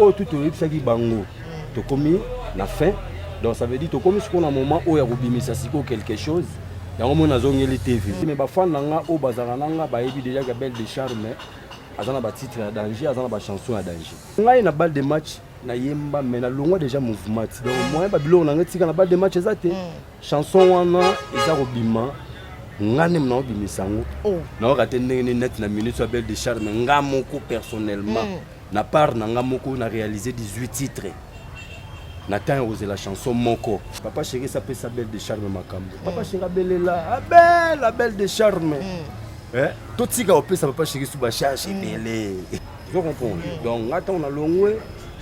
Oh, tout est ça qui bango. Tu commis la fin. Donc ça veut dire que tu commis ce qu'on a un moment où il y a quelque chose. Il y a un moment où il y a les TV. Mais les fans au Bazarananga, ils déjà une balle de charme. Ils ont un titre à danger, ils ont une chanson à danger. Il y a une balle de match. Na yemba mais na longa déjà mouvement. Donc moi babilo na ngati kana balle de match ezate. Chanson wana eza robima. Ngane mna obimisango. Na raté net na minute sur balle de charme ngamoko personnellement. Na part na ngamoko na réalisé 18 titres. Nathan osé la chanson Moko. Papa chéri ça peut sa belle de charme makambo. Papa chéri belle là, la belle de charme. Tout ce qui a opé ça papa chéri sous bachage belle. Je comprends. Donc attends on a longwe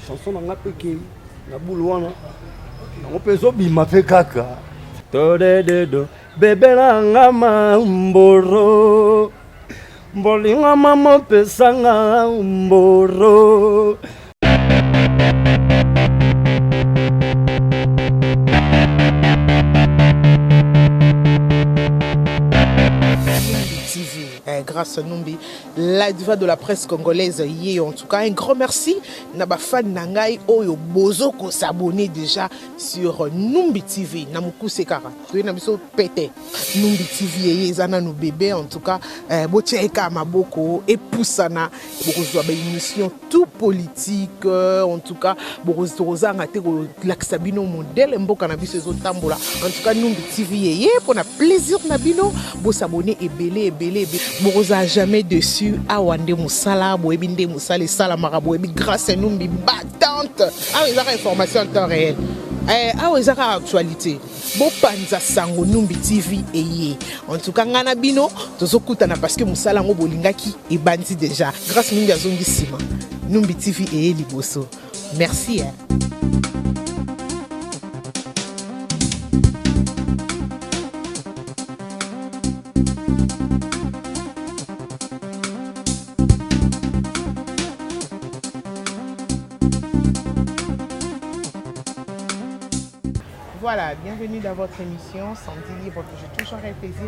chanson na ngapeke na boulwana. On peut zo bima pe kaka. Todedo bébé na ngama mboro. Mbolinga mama pesanga mboro. Grâce à Numbi, la diva de la presse congolaise, en tout cas, un grand merci. Naba fan nangai oyo bozo ko s'abonner déjà sur Numbi TV. Namuku sekara. Tu na biso pété. Numbi TV zana no bébé en tout cas, bocheka maboko epusana bokozwa ba émission tout politique en tout cas bokozwa ngate ko laksabino modèle mboka na biso zo tambola. En tout cas Numbi TV pour na plaisir na bino bo s'abonner et belé Boroza jamais dessus à Wande Moussala, Boebinde Moussala, Sala Maraboebi, grâce à nous, battante. Ah, ils ont information en temps réel. Ah, ils ont actualité. Bon, Panza Sango, Numbi TV et en tout cas, Nganabino, Tozokutana parce que Moussala Mobolingaki est bandi déjà. Grâce à nous, Zongi Sima, Numbi TV et Liboso. Merci. Voilà, bienvenue dans votre émission Samedi Libre que j'ai toujours un plaisir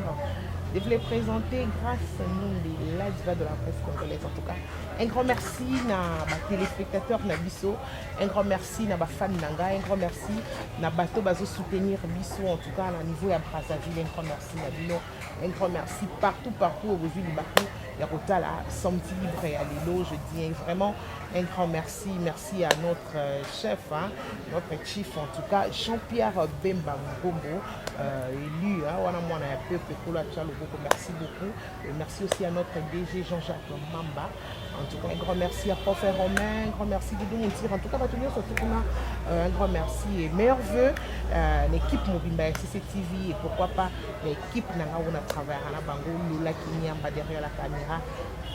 de vous les présenter grâce à nous, la diva de la presse congolaise. En tout cas, un grand merci à mes téléspectateurs Nabiso, un grand merci à mes fans Nanga, un grand merci à Bato Bazo soutenir Biso, en tout cas à niveau de Brazzaville, un grand merci à Bino, un grand merci partout au bout du Bakou, il y a là, Samedi Libre et à Lilo, je dis vraiment un grand merci, merci à notre chef, notre chief en tout cas, Jean-Pierre Bemba Ngombo, élu, merci beaucoup. Et merci aussi à notre DG Jean-Jacques Mamba. En tout cas, un grand merci à Prof Romain, un grand merci Guido Moutir. En tout cas, un grand merci et meilleurs vœux l'équipe Mobimba CCTV et pourquoi pas l'équipe Nanga on a travaillé à la Bango, Lola Kinyamba derrière la caméra.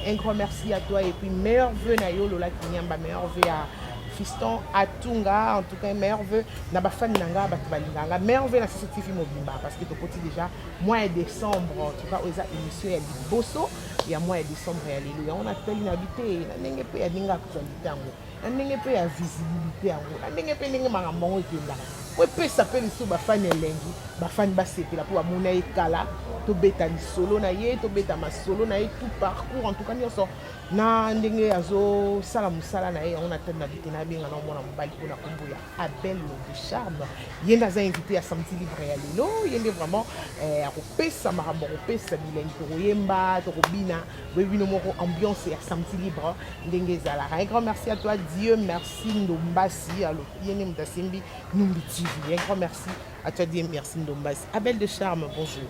Un grand merci à toi et puis meilleurs vœux Nayo, Lola Kinyamba, meilleurs vœux à Fiston Atunga, en tout cas meilleur vœu na ba fan nanga batubalinganga meilleur vœu na CCTV Mobimba parce que tokoti déjà mois de décembre en tout cas oza émission ya Liboso ya mois de décembre ya lelo on appelle une habité na ndenge pe ya ninga actualité yango na ndenge pe ya visibilité yango na ndenge pe ndenge makambo ekenda po pe s'appelle sous ba fan elengi ba fan ba sepela po amona ekala to beta ni solo na ye to beta ma solo na ye tout parcours en tout cas nyoso na ndenge azo sala musala na ye on attend na bitena binga na mona mobali pour la combo ya Abel de Charme yenda za invité à Samedi Libre ya lelo yende vraiment a kopesa makambo kopesa bilengi to yemba to kobina bebino moko ambiance ya Samedi Libre ndenge zala un grand merci à toi Dieu merci Ndombasi allo yene mutasimbi Numbi TV un grand merci à toi Dieu merci Ndombasi Abel de Charme bonjour.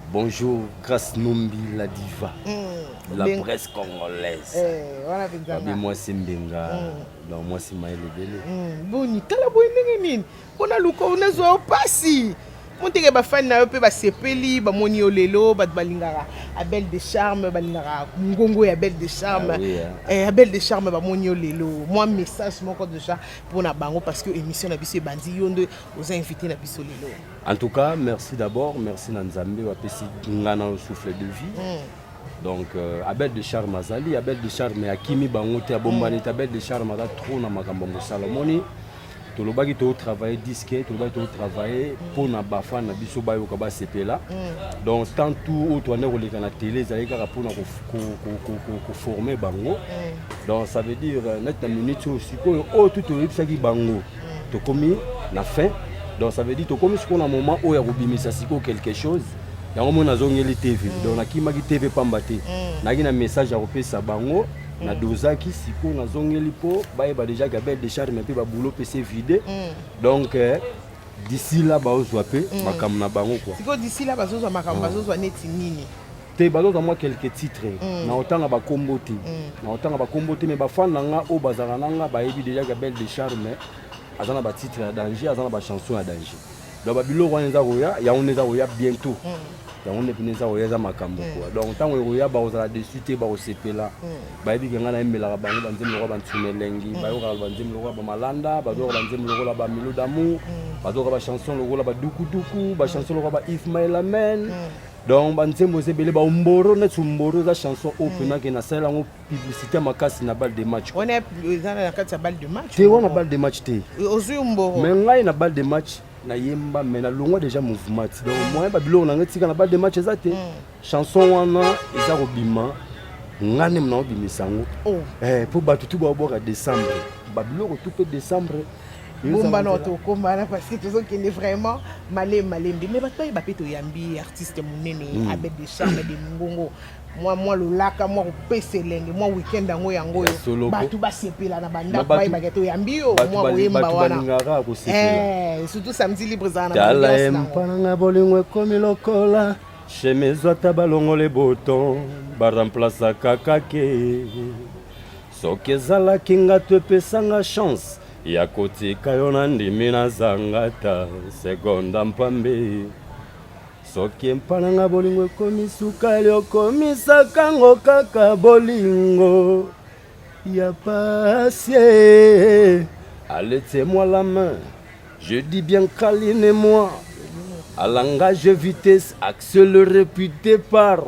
Bonjour, grâce Numbi la diva, la presse congolaise. Voilà, moi c'est Mbenga, donc moi c'est Maël Ebele. Boni, tala boy nini? On a luko on a zo pasi. Monteke ba fan na pe ba sepeli ba moni olelo ba balingara Abel de Charme balingara ngongo ya Abel de Charme Abel de Charme ba moni olelo moi message moko déjà pour na bango parce que émission na biso bandi yonde aux invités na biso lelo. En tout cas, merci d'abord, merci Nanzambe wa pesi ngana souffle de vie. Donc Abel de Charme azali, Abel de Charme akimi bango te abombani Abel de Charme ada trop na makambo salomoni. tolobaki to travailler disque tolobaki to travailler pour na bafana biso bayo ka ba sepela donc tant tout autre on est releka na télé za yeka pour na ko former bango donc ça veut dire net na minute aussi ko o tout oyebisaki bango to komi na fin donc ça veut dire to komi siko na moment o ya kobimisa siko quelque chose yango mona zongeli TV donc na kimaki TV pamba te naki na message ya kopesa bango na dozaki siko na zongeli po ba déjà Gabel de Charme pe ba boulot PC vide donc d'ici là ba ozwa pe makam na bango quoi siko d'ici là bazozwa makam bazozwa neti nini te bazozwa moi quelques titres na otanga ba kombo te na otanga ba kombo te mais ba fan nga o bazala nga ba yebi déjà Gabel de Charme azana ba titre ya danger azana ba chanson ya danger donc ba bilo kwa nza roya ya on nza roya bientôt on est venu ça oyaza makambo quoi donc tant oya ba ozala dessus te ba osepela ba yebi nga na emela ba bango banzem lo ba ntumelengi ba yo ka banzem lo ba malanda ba do ba banzem lo la ba milo d'amour ba do ba chanson lo ba duku duku ba chanson lo ba if my lamen donc banzem bo sebele ba umboro na tsumboro za chanson opena ke na sala ngo publicité makasi na balle de match on est dans la carte balle de match te on a balle de match te ozu umboro mais ngai na balle de match na yemba mais na longwa déjà mouvement donc moi ba bilo na ngetika na balle de match ezate chanson wana eza robima ngane mna obimisango pour batutu ba boka décembre ba bilo tout décembre bomba no to komana parce que tout qui est vraiment malé mais bato ba peto yambi artiste munene Abel de Charme de Ngongo moi le laka moi peselenge moi weekend ngo yango bato ba sepela na banda ba baketo yambi yo moi oyemba wana surtout samedi libre za na tala empana bolingo komi lokola chemise tabalongo le boton ba remplacer kakake soki ezalaki nga topesanga chance ya kotika yo na ndimi na zangata sekonda mpambe soki empana nga bolingo ekomi sukali okomisaka ngo kaka bolingo ya pasie. Allez-moi la main, je dis bien câlinez-moi. À langage vitesse, accéléré puis départ.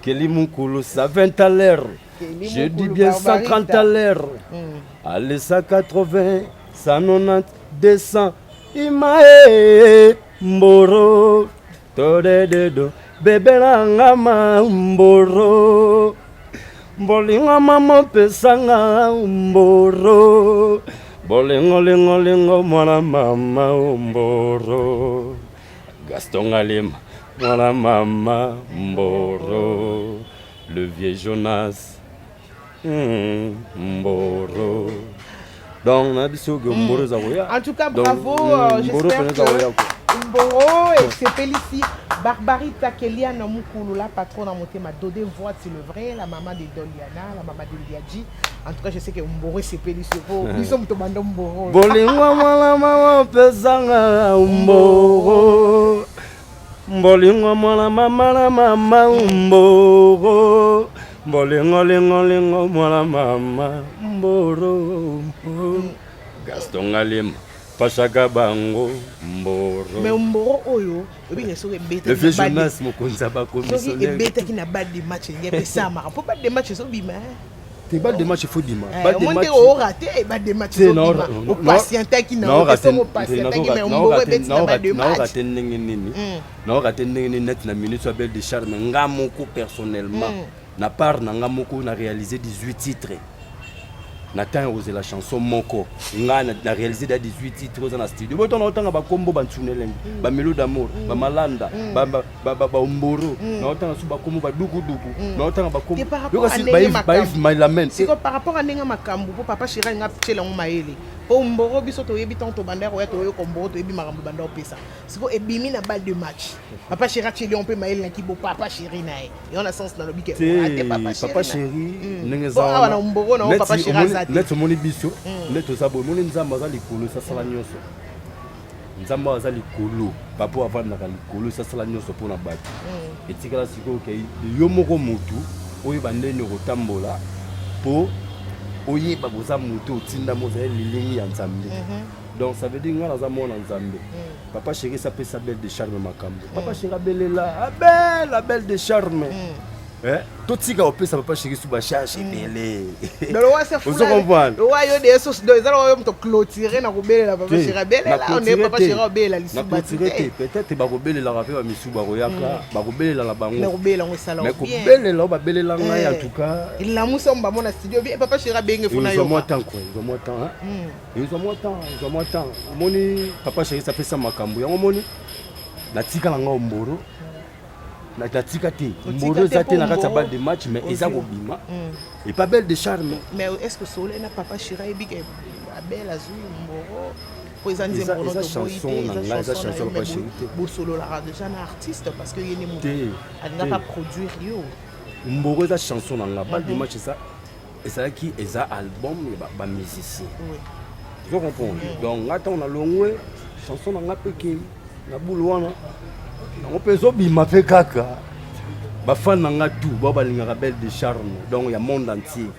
Kelimukulu, ça 20 à l'heure. Je dis bien 130 à l'heure. Allez, 180, 190, 200. Imae, mboro, todedo, bébé langama, mboro. Bolingo mama pesanga, mboro. Bolingo, lingo, lingo, mwana mama, mboro. Gaston Alim, mwana mama, mboro. Le vieux Jonas, mboro. Donc, en tout cas, bravo. J'espère que Mboro et c'est Félicie. Barbarita Keliana Mukulu, la patronne a monté ma Dodé voix, c'est le vrai, la maman de Doliana, la maman de Liadji. En tout cas, je sais que Mboro c'est Félicie. Nous sommes tous Mboro. Bolingo mwana mama pesanga mboro. Bolingo mwana mama la mama mboro. Bolingo lingo lingo mwana mama mboro. Gaston Alim Pachaka bango mboro. Mais mboro oyo, obi so ebeta. Le vieux Jonas mokonza ba commissionnaire. So ebeta ki na bad de match ngebe sama. Pour bad de match so bima. Te bad de match faut dima. Bad de match. On raté bad de match so bima. O patienta ki na o so patienta ki mais mboro ebeta na bad de match. Na raté ndenge nini. Na raté ndenge nini net na minute so Abel de Charme ngamoko personnellement. Na part na ngamoko na réalisé 18 titres. Nathan osé la chanson Moko. Na réalisé 18 titres dans le studio. Bon, on a ba combo ba tsuneleng, ba melo d'amour, ba malanda, ba umboro. Na otanga su ba combo ba duku duku. Na otanga ba combo. Ba if my lament. C'est par rapport à nenga makambu po papa Chira nga tshela ngo maele. Po umboro biso to yebi tanto bandero ya to yo kombo to yebi makambu banda opesa. Siko ebimi na balle de match. Papa Chira tsheli on peut maele na kibo papa Chiri na e. Et on a sens dans le bique. Papa Chéri, nenga za. Ah na umboro na papa Chira. Net moni biso net osabo moni nzamba za likolo sa sala nyoso nzamba za likolo papa avanda ka likolo sa sala nyoso pona batu etikala siko ke yo moko mutu oyo bandeni kotambola po oyeba boza mutu otinda moza lilingi ya nzambe donc ça veut dire ngala za mona nzambe papa Chéri ça peut s'appelle de charme makambo papa Chéri belela Abel de Charme totika opesa papa chéri sous bacharge ebele ozokomprendre yo moto clôturer na kobelela papa chéri abelela on est papa chéri obelela lisuba te peut-être bakobelelaka mpe bamisu bakoyaka bakobelela na bango mais kobelela ngo esala mais kobelela babelela ngai en tout cas elamusa omo bamona studio bien papa chéri abenge funa yo moi temps quoi ils ont moi temps omoni papa chéri sapesa makambo yango omoni natikala nga omboro natika te mboro eza te na kati ya balle de match mais eza kobima et pas belle de charme mais est-ce que solo na papa chéri ayebi ke abel azwi mboro po eza nzembo noto boyite eza chanson papa chéri te bosololaka déjà na artiste parce que yene moto alingaka produire yo mboro eza chanson na nga balle de match ezalaki eza album ya bamusicien tu comprends donc nga ntango nalongwe chanson na nga peke na bulu wana nango mpe ezobima mpe kaka bafani na nga tout bao balingaka belle de charme donc ya monde entier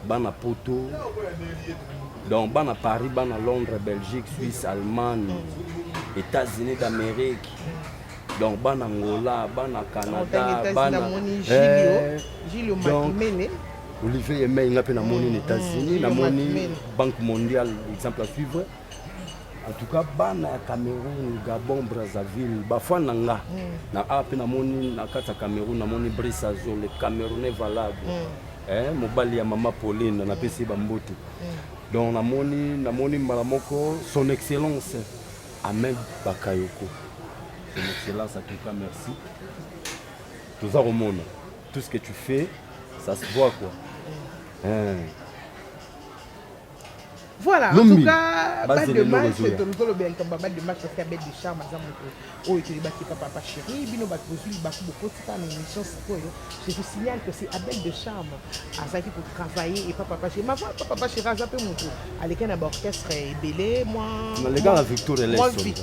bana poto donc bana Paris bana Londres Belgique Suisse Allemagne États-Unis d'Amérique donc bana Angola bana Canada bana Gilio Makimene Olivier Yemei nga mpe namoni na États-Unis namoni Banque mondiale exemple à suivre. En tout cas, bana ya Cameroun, Gabon, Brazzaville, bafana nga. Na ape namoni na kata Cameroun namoni Brice Azo, le Camerounais valable. Mobali ya mama Pauline na pesi bambote. Donc namoni malamoko son excellence Ahmed Bakayoko. Son excellence en tout cas merci. Tout ça remonte. Tout ce que tu fais, ça se voit quoi. Voilà, en tout cas, pas de match, tout le bien comme pas de match parce qu'il y a belle de charme, par exemple, oh, tu es papa chéri, bino bat beaucoup beaucoup de temps, l'émission c'est quoi? Je te signale que c'est Abel de charme, à ça qui pour travailler et papa chéri. Ma papa chéri a zappé mon tour. Avec un orchestre belé, moi. Les gars, la victoire est là.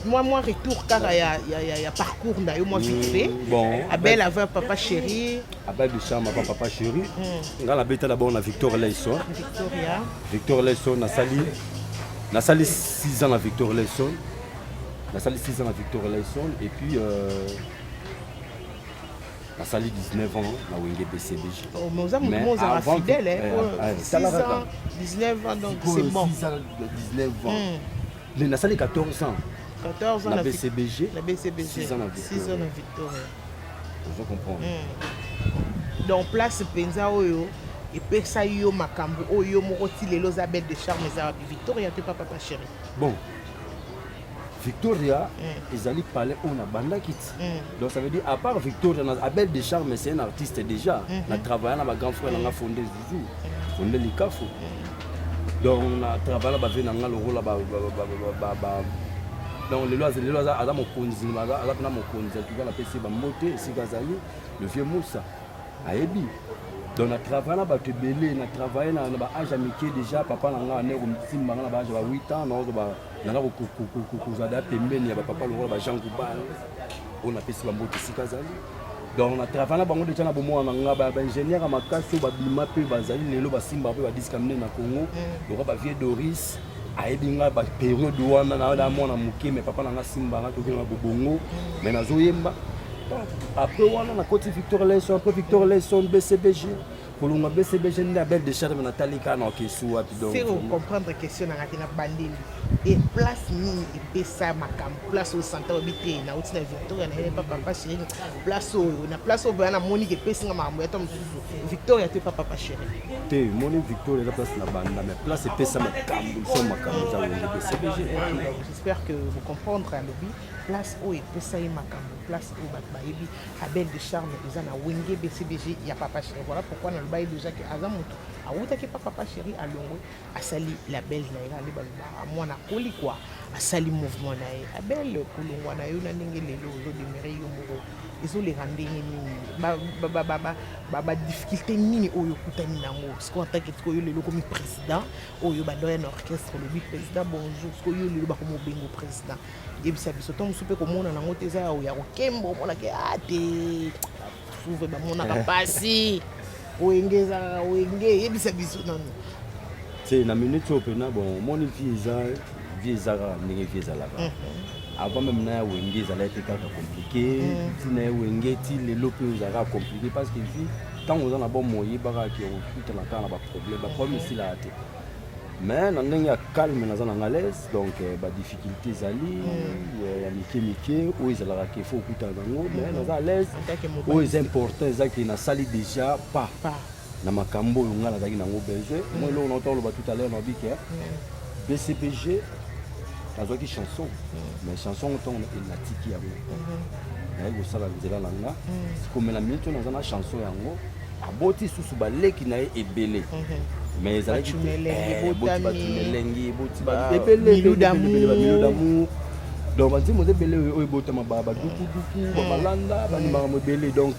Moi retour car il y a parcours d'ailleurs moi vite fait. Bon. Abel avait papa chéri. Abel de charme avant papa chéri. Dans la bête d'abord on a Victor Leisson. Victor Leisson na sali 6 ans à Victor Leisson. Na sali 6 ans à Victor Leisson et puis na sali 19 ans na Wenge BCBG. Oh mais vous avez fidèle hein. 6 ans 19 ans donc c'est bon. 6 ans 19 ans. Na sali 14 ans. 14 ans la BCBG. La BCBG. 6 ans à Victor. Je comprends. Donc place penza oyo et pesa yo makambo oyo mokoti lelo za belle de charme za Victoria te papa chéri. Bon. Victoria ezali palais on a banda kit. Donc ça veut dire à part Victoria na belle de charme c'est un artiste déjà. Na travaillé na ba grand frère na fondé Zouzou. Fondé Likafu. Donc on a travaillé ba vena nga loro la ba donc les lois à mon konzi à mon konzi tu vas la PC ba moté si gazali le vieux Moussa ayebi. Donc on a travaillé na ba tebele na travaillé na ba âge amiqué déjà papa na nga ne ko mtimba na ba âge ba 8 ans na ba na ko zada pembeni ya papa loro ba Jean Goubal on a PC ba moté si gazali. Donc on a travaillé na bango déjà na bomo na nga ba ingénieur makasi ba bima pe bazali lelo ba simba pe ba discaminer na Congo loro ba vieux Doris ayebi nga ba période wana na mona muke mais papa na nga simba nga tokena bobongo mais nazoyemba après wana na côté Victor Leisson après Victor Leisson BCBG kolonga BCBG na belle de charme na talika na kesu wapi donc c'est comprendre question na ngati na bandeli et place ni et pesa makam place au centre habité na outina Victoria na papa chéri place au na Monique pesa nga mambo ya tom Victoria te papa chéri te Monique Victoria la place na banda mais place pesa makam so makam za BCBG. J'espère que vous comprendre le place où et pesa makam place où bayebi Abel de charme eza na Wenge BCBG ya papa chéri. Voilà pourquoi na baye déjà que azamuto awuta ke papa chéri alongwe asali la belle na ila le balba mwana koli quoi asali mouvement na ye Abel kolongwa na yo na ndenge lelo zo demere yo moko ezo le rendre nini ba difficulté nini oyo kutani nango ce qu'on attaque ko yo lelo comme président oyo ba doyen orchestre le président bonjour ce ko yo lelo ba comme bengo président yebisa biso to musupe ko mona nango teza ya ko kembo mona ke ate souve ba mona ka pasi Wenge yebisa biso nanu c'est na minute opena bon mon vie ezaka ndenge vie ezalaka avant même na Wenge ezala été kaka compliqué ti na Wenge ti lelo pe ezalaka compliqué parce que vie tant aux en a bon moyen bara qui ont tout en temps ba problème ici là mais na ndenge ya calme na zana l'aise donc ba difficulté zali ya mike ou ils la ke faut kuta nango mais na za l'aise ou est important ezaki na sali déjà pas na makambo ngala zaki nango besoin moi là on entend le tout à l'heure na bike BCBG la qui chanson mais chanson on la tiki ya moi na ça la nzela nanga comme la minute na zana chanson yango aboti susu ba leki na ebele mais ezalaki milou d'amour donc banzi mo ebele oyo ebotama badukuduku babalanda banimaka mo ebele donc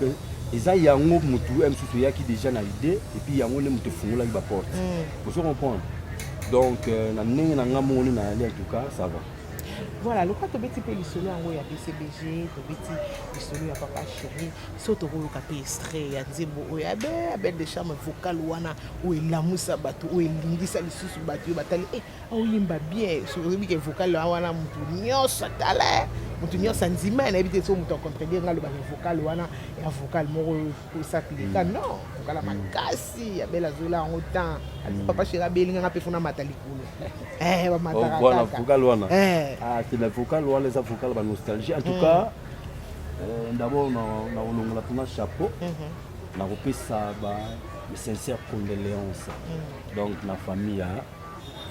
eza yango mutu msusu yaki déjà na idée et puis yango ne mutu fungolaki baporte vous comprendre donc na ndenge na nga moni na ali en tout cas ça va. Voilà, le cas de petit peu l'isolo en haut, il y a BCBG, de petit l'isolo, il y a papa chéri, saute au capé extrait, il y a Zebo, il y a des chambres vocales, où il y a Moussa Batou, où il y a sous Batou, où il y a bien, sur le vocal, là, on a Moutounion, Satala, Moutounion Sanzima, il y a des choses qui ont compris, le vocal, et un vocal, pour s'appeler. Non, vocal à Makassi, il y a Bella Zola en autant, papa chéri, il y a un peu de Matalikoulo. Voilà, vocal, ah, c'est la vocale ou les avocats la nostalgie en tout cas d'abord on a un chapeau on a repris ça mes sincères condoléances donc la famille a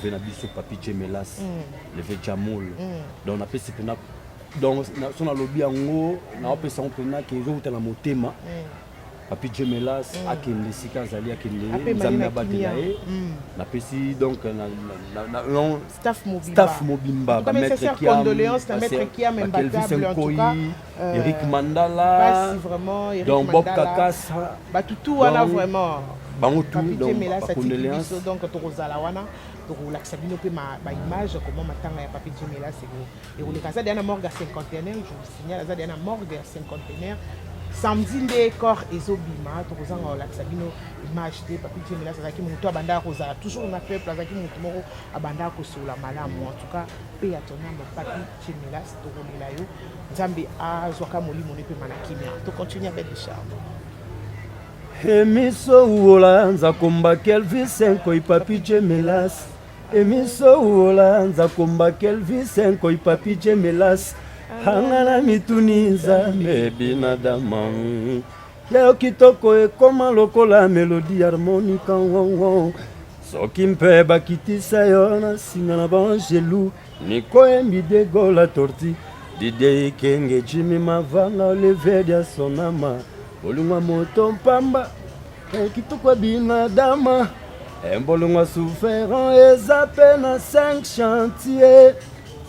Venabiso Papi Djemelas le Vejamoul donc on a fait ce qu'on a donc son lobby en haut on a fait ça on peut na que ils ont dans motema Papi Djemelas akende sika zali akende nzambe abatilae na pesi donc na staff mobimba ba maître qui a condoléances na maître qui a même batable en tout cas Eric Mandala vraiment Eric donc Bob Kakasa ba tout wana vraiment bango tout donc donc condoléances donc tokozala wana tokolakisa bino mpe baimage comment matanga ya Papi Djemelas ekoleka aza deya na morgue ya cinquantenaire je vous signale aza deya na morgue ya cinquantenaire samedi nde corps ezobima tokozanga kolakisa bino image te Papi Djemelas azalaki moto abandaka kozala toujours na peuple azalaki moto moko abandaka kosola malamu en tout cas mpe ya tonambo Papi Djemelas tokolela yo nzambe azwaka molimo ne mpe manakimia tocontinue avec des charmes emiso uola nzakomba Kelvis Enkoi Papi Djemelas emiso uola nzakomba Kelvis Enkoi Papi Djemelas hangana mituni nzambe binadama leo kitoko ekoma lokola melodi harmonika wongo soki mpe bakitisa yo na singa na bangelou nikoyembi de gola torti dide ikenge Jimmy Mavanga olevedia sonama bolungwa moto mpamba kitoko binadama embolungwa souffrant eza pe na 5 chantier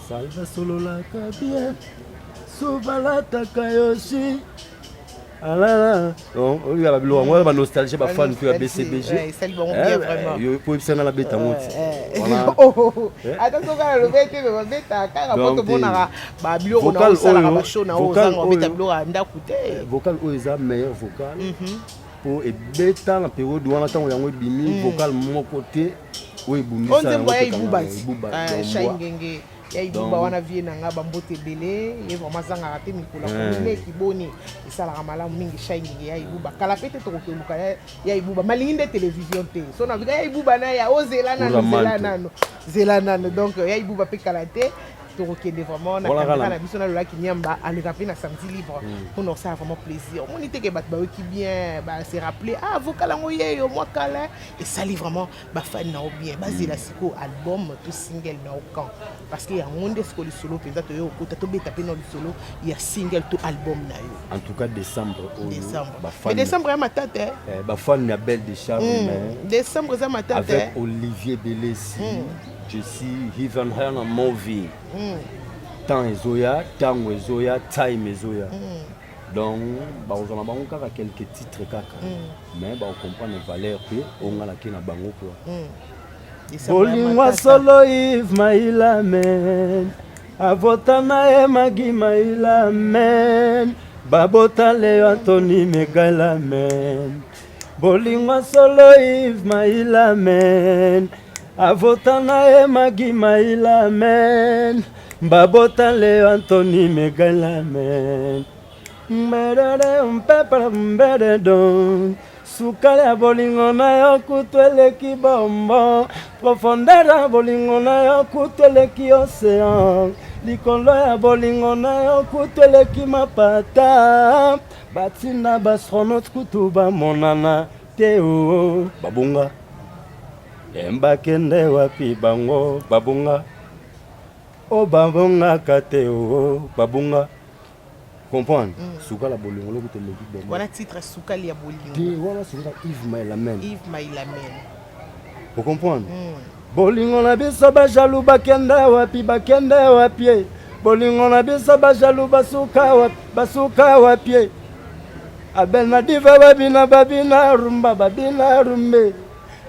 salva sololaka bien sobalataka yoshi alala non il y a bilo moi ba nostalgie ba fan que BCBG ça lui bon bien vraiment yo pour ça na la beta moti voilà attention quand le beta me beta quand rapporte bonara ba bilo on a ça la ba show na ozanga beta bilo ndakute vocal o eza meilleur vocal pour et beta na période wana tango yango bimi vocal mon côté o ebumisa on voit ibuba shaingenge ya ibuba wana vie na nga bambote belé ye vraiment zanga te mikula ko kiboni isalaka malamu mingi shaingenge ya ibuba kala pete to kokeluka ya ibuba malingi nde télévision te so na ya ibuba na ya ozela nano donc ya ibuba pe kala te tokokende vraiment na caméra na biso na lolaki nyamba aleka pe na samedi libre pour nous ça vraiment plaisir on était que bat ba qui bien ba se rappeler ah vocal ngo yeyo moi kala et ça li vraiment ba fan na bien basé la siko album tout single na aucun parce que ya monde siko li solo penza to yo ko to beta pe no li solo ya single to album na yo en tout cas décembre mais décembre ya matata ba fan ya belle de charme mais décembre za matata avec Olivier Belesi je suis even here on movie temps ezoya tango ezoya time ezoya donc ba ozona bango kaka quelques titres kaka mais ba comprendre valeur pe ongala ke na bango quoi bolingwa solo Yves Maïla men avotana Magi Maïla men babota Leo Anthony Megala men bolingwa solo Yves Maïla men avotana Magi Maïla men babota Leo Anthony Megala men mbere mbere don sukali ya bolingo na yo kutu eleki bombo profondeur ya bolingo na yo kutu eleki océan likolo ya bolingo na yo kutu eleki mapata batina bastronaute kutu bamonana te o babunga embakende wapi bango babunga o babungaka te o babunga comprendre suka la bolingo lo kutu eleki bombo wana titre sukali ya bolingo te wana suka Yves Mailamen vous comprendre bolingo na biso bajalu bakende wapi bolingo na biso bajalu basuka wapi abel na diva babina rumbe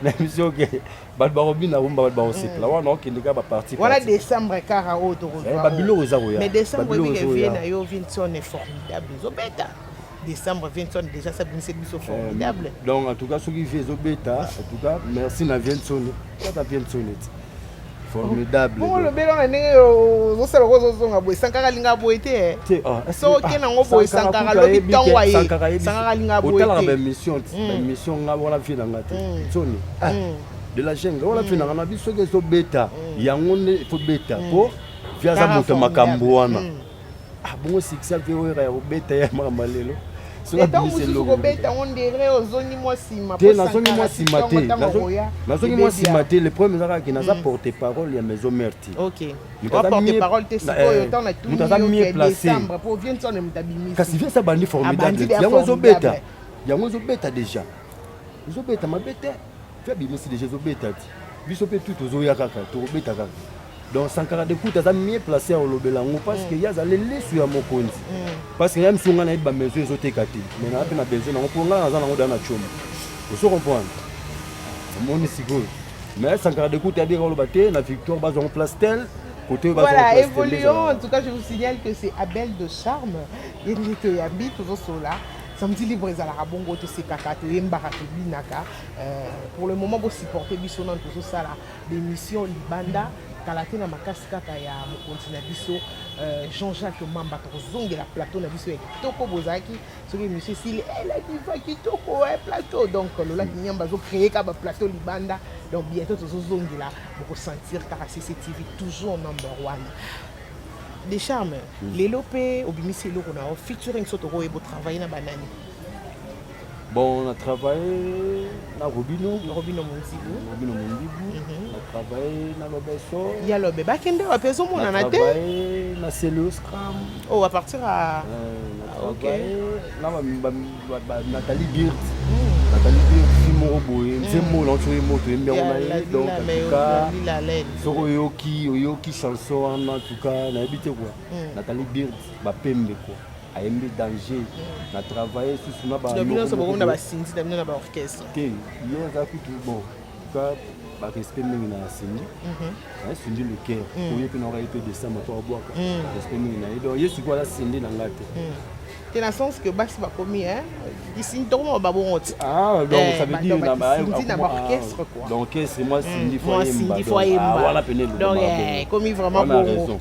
na misio ke babina rumba babosepla wana okendeka baparti wana décembre kara auto babilo ozaroya mais décembre vient na yo Vinson est formidable zobeta décembre 20 déjà ça biso formidable donc en tout cas ceux qui fait zobeta en tout cas merci na Vinson ça Vinson formidable bon le belo na ndenge zo sala ko zo nga boy sankara linga boy te so kena ngo boy sankara lo bitangwa ye sankara linga boy te otala ba mission nga wala fi na ngate tsoni de la jenga wala fi na na biso ke so beta yango ne fo beta po via za moto makambo wana bongo sikisa pe wera ya beta ya mamalelo so ka bisi lo beta on dirait ozoni moi sima te nazongi moi sima te nazongi moi sima te le premier zaka ki naza porte parole ya maison merti OK porte parole te siko yo tant na tout mieux placé décembre pour vient son mutabimisi kasi vient ça bandi formidable yango zo beta déjà zo beta mabete fait bimisi déjà zo beta ti biso pe tout zo ya kaka to beta kaka donc sankara de kuta za mieux placé au lobelango parce que yaza le lesu ya mokonzi parce que même songa na ba maison ezoteka te mais na pe na besoin na ko nga na ngo dana choma vous comprendre mon siko mais sankara de kuta de lo baté na victoire ba zo place tel côté ba voilà évoluons en tout cas je vous signale que c'est Abel de Charme yendito ya bi toujours sola samedi libre ezalaka bongo tosekaka toyembaka tobinaka pour le moment bosupporte biso na tozosala l'émission libanda kala te na makasi kaka ya mokonzi na biso Jean-Jacques Mamba tozongela plateau na biso ya kitoko bozalaki soki émission esili la diva kitoko plateau donc lola kinyamba azocréer ka baplateau libanda donc bientôt tozozongela bokosentir kaka CCTV toujours number 1 des charmes lelo mpe obimisi eloko na o featuring so tokoyeba travailler na banani bon on a travaillé na Robino Monzibu on a travaillé na Lobeso ya lobe bakende wa peso mona na te travaillé na Celo Scrum à partir à OK na Nathalie Birt Fimo Boye Nzemo l'entouré moto mbona donc en tout cas soko yoki chanson en tout cas na habité quoi Nathalie Birt ba pembe quoi ayembi danger na travailler sur na ba na ba sinzi na ba orchestre te yo za kutu bon ka ba respect mingi na sindi sindi le cœur pour y pena été décembre to boire respect mingi na donc yesu quoi la sindi na ngate te na sens que basi ba komi ici donc ba bon donc ça veut dire na ba orchestre quoi donc c'est moi sindi faut yemba voilà peine donc comme vraiment bon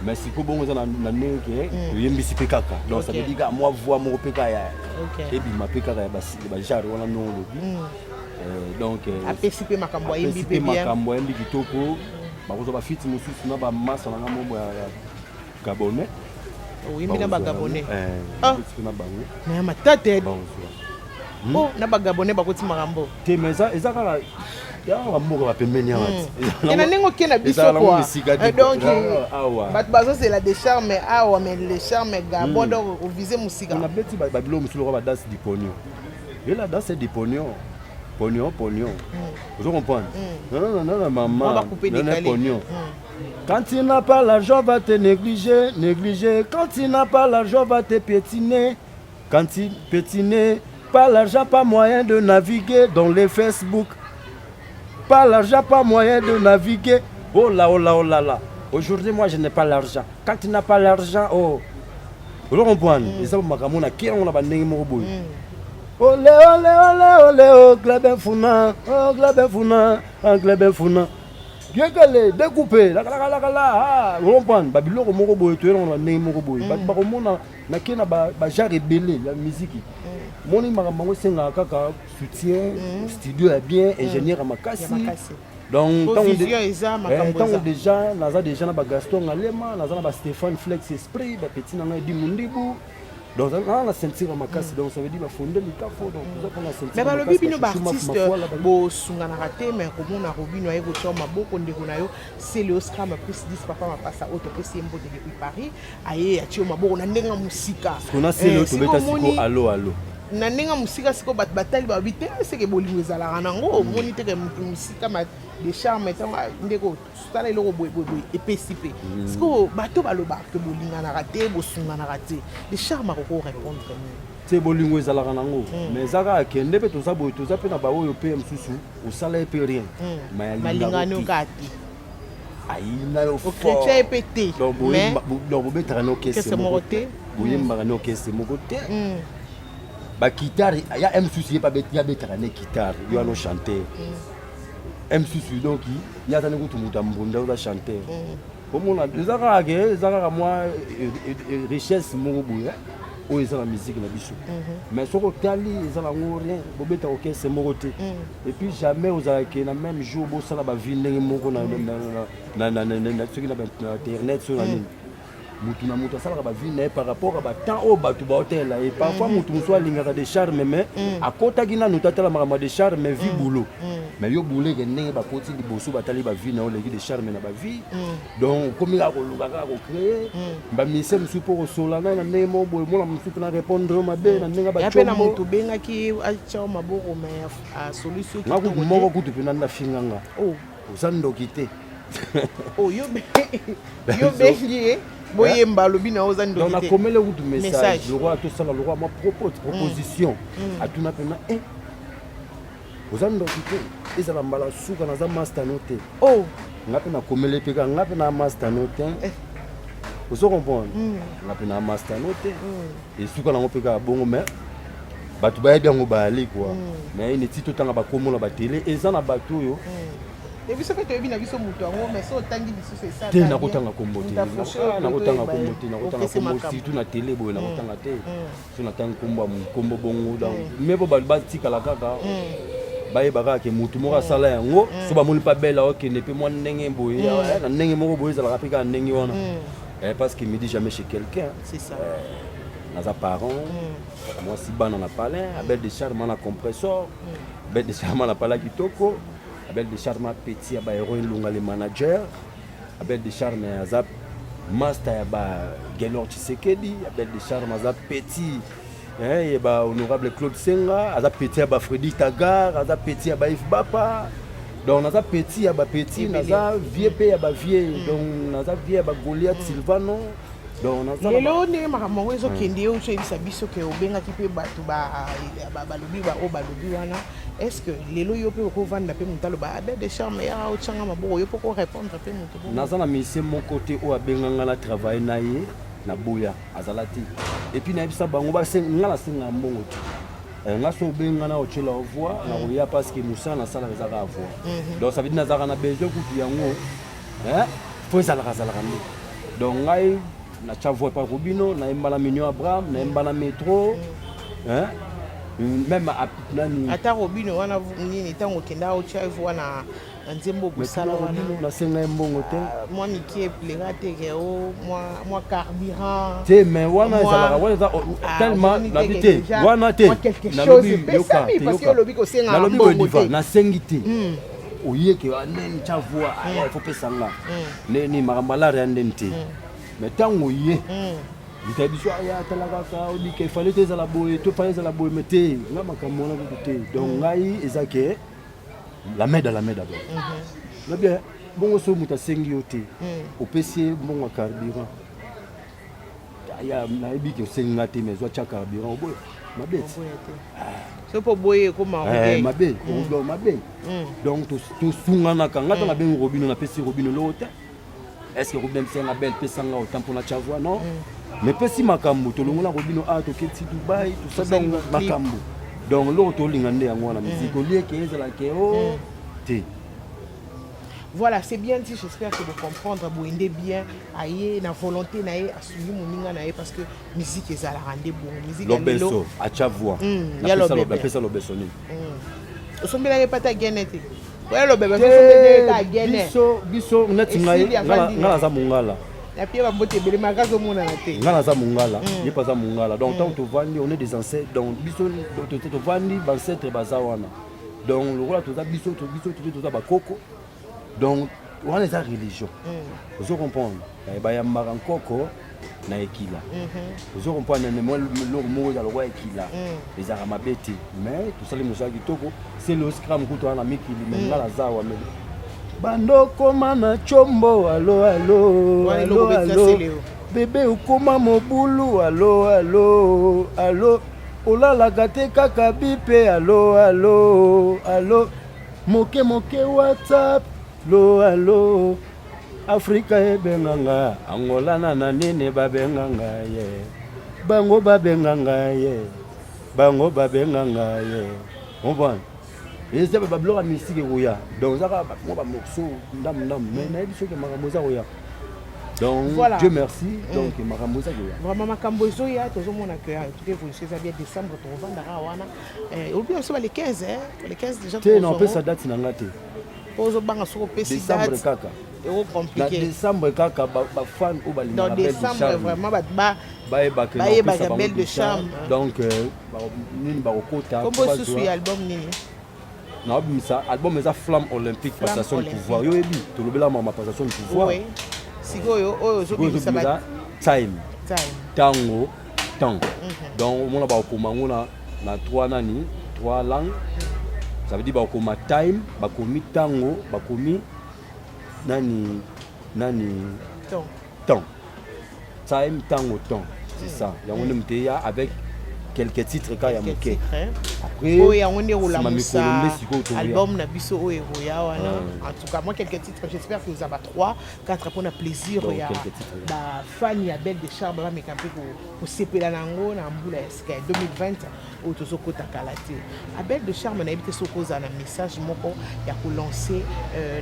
mais si ko bon na neke yembi si pekaka donc ça veut dire moi voix mo peka ya et bi ma peka ya ba jar wana no lobi donc apesipe makambo yembi pe bien makambo yembi kitoko ba ko ba fit mususu na ba masa na mo ya Gabonais oui mina ba Gabonais na bango na matata oh na ba Gabonais ba koti makambo te mais eza kala ya moko ba pembeni amati ena nengo kena biso quoi donc bat bazo c'est la décharme mais mais les charmes Gabon donc au viser musika on a beti ba bilo musulo ba danse di pognon et la danse di pognon vous comprenez non maman on va couper des pognon quand tu n'as pas l'argent va te négliger quand tu n'as pas l'argent va te piétiner quand tu piétiner pas l'argent pas moyen de naviguer dans les Facebook pas l'argent pas moyen de naviguer oh là aujourd'hui moi je n'ai pas l'argent quand tu n'as pas l'argent vous comprenez et ça makamona qui on a ba ndenge mo boy ole glabefuna bien calé découpé la comprendre ba biloko moko boye to na ndenge moko boye ba komona na kena ba genre rebelle la musique moni makambo senga kaka soutien studio est bien ingénieur makasi donc tant déjà naza déjà na ba Gaston Ngalema naza na ba Stéphane Flex Esprit ba petit na ngai di Mundibu donc na sentir makasi donc ça veut dire ba fonder le tafo donc ça qu'on a senti mais ba lobi bino ba artiste bo sungana raté mais komona robino aye ko choma boko ndeko na yo c'est le Oscar ma plus 10 papa ma passa auto pesi mbo depuis Paris aye achio maboko na ndenga musika qu'on a c'est le to beta siko allo na ndenga musika siko batali ba bité c'est que bolingo ezala nango moni te que musika ma de charme tant ndeko tala eloko boy epesi pe siko bato baloba ke bolinga na raté bo sunga na raté de charme ko répondre c'est bolingo ezala nango mais zaka kende pe to za boy to za pe na ba oyo pe msusu osala pe rien malinga no kati aina yo fort chrétien pété mais donc bo betara no kese mokote boyemba no kese mokote ba guitare ya msusu pas ya betara ne guitare yo no chanter M6 donc il y a des gens qui ont chanté. Comme on a des arabes, moi richesse morubuya, ou ils ont la musique na biso. Mais ce que tali ils ont la rien, bobeta ok c'est moroté. Et puis jamais aux arabes na même jour bo sala ba ville moko na sur internet sur la ligne. Mutuna mutu asala ba vie par rapport à ba temps au batu ba hôtel et parfois mutu muso alingaka de charme mais akota gina notatala makama de charme mais vie boulot mais yo boulot ke ndenge ba koti liboso batali ba vie na o legi de charme na ba vie donc comme il a kolukaka ko créer ba mise musu pour solana na ndenge mo boy mo na musu na répondre ma be na ndenge ba chombo ya pena mutu benga ki acha maboko mais a solution ki ko moko kutu pena na finganga oh osando kité oh yo bengi boyemba lobi na ozani donc na komele kutu message le roi to sala le roi ma proposition atuna pena ozani ndokite ezala mbala suka na za master note oh ngape na komele peka ngape na master note ozo comprendre ngape na master note et suka na ngopeka bongo mais batu ba yebi ngo bali quoi mais ni tito tanga ba komola ba télé ezana batu yo et biso que tu es bien biso mutu ngo mais so tangi biso c'est ça te na kotanga kombote na kotanga kombote na kotanga kombote surtout na télé boy na kotanga te so na tanga kombo kombo bongo donc mais bo ba tika la kaka baye baka ke mutu moko sala yango so ba moni pa bela OK ne pe moi ndenge boy na ndenge moko boy za la rapika ndenge wana parce qu'il me dit jamais chez quelqu'un c'est ça naza parent moi si bana na palais abel de charme na compresseur abel de charme na pala kitoko Abel de Charme petit à héroïne longa le manager Abel de Charme azap master ba Gelor Tshisekedi Abel de Charme azap petit et ba honorable Claude Senga azap petit ba Freddy Tagar azap petit ba Yves Bapa donc azap petit ba petit naza vieux pe ba vieux donc naza vieux ba Goliath Silvano donc naza lelo ne makambo ezo kende o tshebisa biso ke obenga ki pe bato ba lobi ba o ba lobi wana est-ce que lelo yo pe ko vanda pe mutalo ba Abel de Charme ya o tshanga maboko yo poko répondre pe mutu naza na mission mon côté o abenganga na travail na ye na boya azalati et puis na bisa bango ba ngala senga mbongo nga so benga na o tshela o voix na o ya parce que musa na sala za ka voix donc ça veut dire nazaka na besoin ku yango faut ça la donc ngai na chavo pa Rubino na mbala Mignon Abraham na mbala métro même à nani ata Rubino wana nini tango kenda o chavo wana nzembo busala wana na senga mbongo te moi mikie plera te ke o moi carburant te mais wana ezala wana tellement na bité wana te na lobi yoka te parce que lobi ko senga na lobi ko na sengité oyeke neni chavo il faut pesa nga neni makamala rendente mais tango yé il dit ya talaka ka odi ke fallait te la boye to fallait la boye mete nga makambo na côté donc ngai ezake la main d'abord le bien bongo so muta sengi yote opesi bongo carburant ya na ebiki senga te mais zo cha carburant boye mabet so po boye ko ma mabet donc mabet donc to sunga na kanga to na bengo Robino na pesi Robino lote est-ce que Robin senga belle pesanga autant pour na chavwa non mais pesi makambo to longola Robino to keti Dubai tout ça donc makambo donc l'autre to lingande yango na musique au lieu que ezala ke o te Voilà, c'est bien dit, j'espère que vous comprenez, vous endez bien, aïe, na volonté naïe, assumez mon ninga naïe parce que musique est à la rendre bon, musique l'obeso, à cha voix. Il y a l'obeso. La pesa l'obeso ni. Au sommet là pas ta gainette. Ouais l'obeso, sommet ta gainette. Biso, neti ngai, ngala za mungala. La pierre va botter belle magazo mon na té. Ngala za mungala, y pas za mungala. Donc tant que vandi, on est des ancêtres, donc biso to vandi ancêtres bazawana. Donc le roi to za biso to za bakoko. Donc on a des religions. Vous comprenez? Il y a Marankoko na ekila. Vous comprenez? Mais moi le mot dans le roi ekila. Les aramabeti. Mais tout ça les moussa kitoko, c'est le scram kuto na mikili mais ngala zawa mais. Bandoko mana chombo allo allo allo allo. Bébé ukoma mobulu allo allo allo. Olala gate kaka bipe allo allo allo. Moke moke WhatsApp. Lo allo Afrika ebenganga Angola na nene babenganga ye bango babenganga ye on voit et c'est pas bloquer musique roya donc ça va ba morceau ndam mais na biso ke makamoza roya donc voilà. Dieu merci donc makamoza roya vraiment makambozo ya tozomona que en tout cas vous savez bien décembre to vandara wana ou bien on les 15 les 15 déjà tu non peut ça date na ngate décembre kaka compliqué. Décembre kaka ba fan ou balinga dans décembre vraiment ba belle de chambre donc nini ba okota comme sous album nini na album ça flamme olympique passation de pouvoir yo ebi to lobela ma passation de pouvoir oui sikoyo oyo zo bimisa ba time tango temps donc mona ba okoma ngona na 3 langues. Ça veut dire bakoma time, bakomi tango, bakomi nani temps. Time, tango, temps. C'est ça. Il y a un MTA avec quelques titres quand il y a moqué. Après, oui, on est au album na biso o eroya wana. En tout cas, moi quelques titres, j'espère que vous avez 3, 4 pour le plaisir il y a ba fan ya belle de charme ba mekampe pour sepela nango na mbula eska 2020 au tozoko takalate. A belle de charme na ebité sokoza na message moko ya ko lancer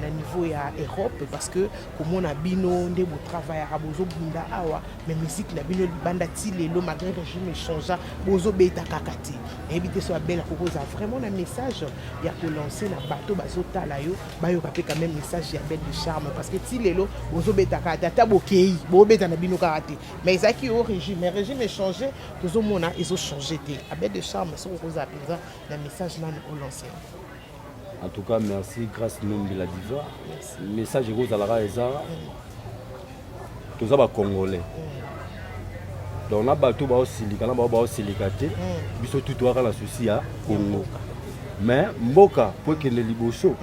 na niveau ya Europe parce que comme on a bino nde bo travail à bozo bunda awa mais musique na bino banda ti lelo malgré le régime change bozo beta kakati. Ebité so belle kokoza vraiment un message il y a que lancer na bateau bazota la yo ba yo kapé quand même message ya belle de charme parce que ti lelo bozo beta kakati ta bokei bo beta na bino kakati mais ça qui au régime le régime est changé tozo mona ils ont changé té a belle de charme so kokoza penza na message là au lancer. En tout cas merci grâce nombre de la diva message rose à la raisa toza ba congolais donc na bateau ba osilika na ba osilika te biso tout toaka la souci ya Congo mais mboka po kende liboso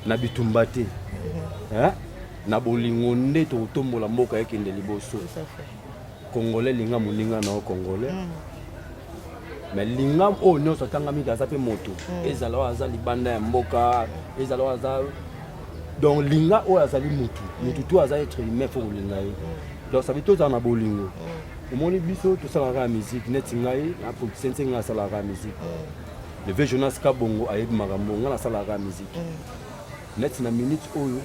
na bitumba te na bolingo nde to tombola mboka ekende liboso congolais linga moninga na congolais mais linga o nyonso atangami kaza pe moto ezala aza libanda ya mboka ezala aza donc linga o azali mutu to aza être humain faut linga donc ça veut tout dans na bolingo omoni biso to sala la musique net ngai na pour sense nga sala la musique le vieux Jonas Kabongo ayebi makambo nga na sala la musique net na minute oyo